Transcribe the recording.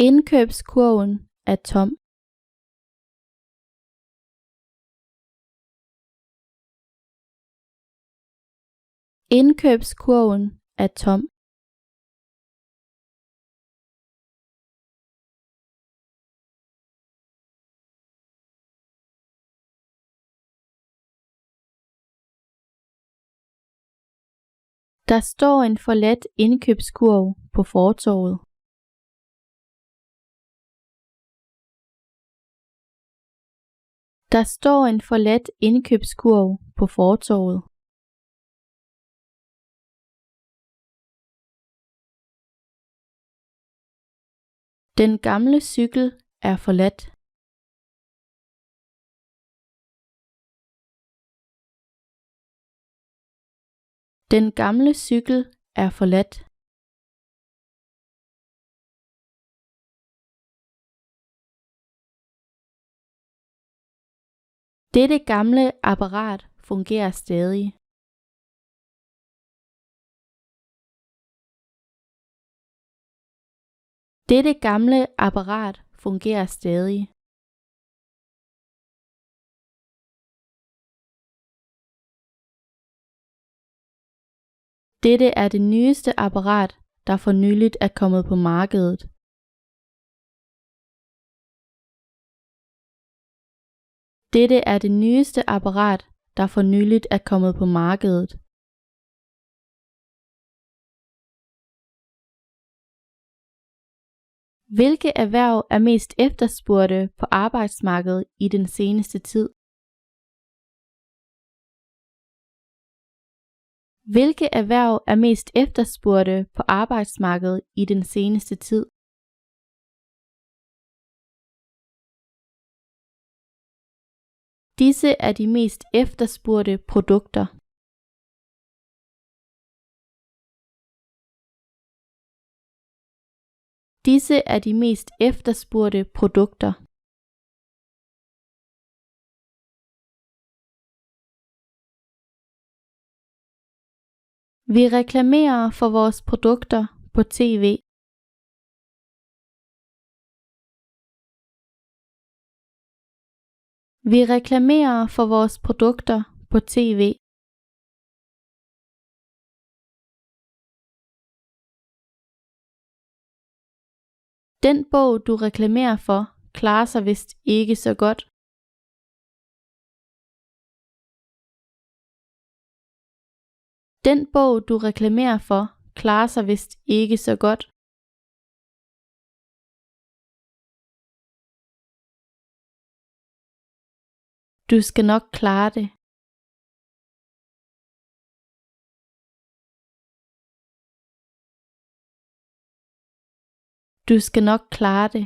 Indkøbskurven er tom. Indkøbskurven er tom. Der står en forladt indkøbskurv på fortovet. Der står en forladt indkøbskurv på fortovet. Den gamle cykel er forladt. Den gamle cykel er forladt. Dette gamle apparat fungerer stadig. Dette gamle apparat fungerer stadig. Dette er det nyeste apparat, der for nyligt er kommet på markedet. Dette er det nyeste apparat, der for nyligt er kommet på markedet. Hvilke erhverv er mest efterspurgte på arbejdsmarkedet i den seneste tid? Hvilke erhverv er mest efterspurgte på arbejdsmarkedet i den seneste tid? Disse er de mest efterspurgte produkter. Disse er de mest efterspurgte produkter. Vi reklamerer for vores produkter på TV. Vi reklamerer for vores produkter på TV. Den bog, du reklamerer for, klarer sig vist ikke så godt. Den bog, du reklamerer for, klarer sig vist ikke så godt. Du skal nok klare det. Du skal nok klare det.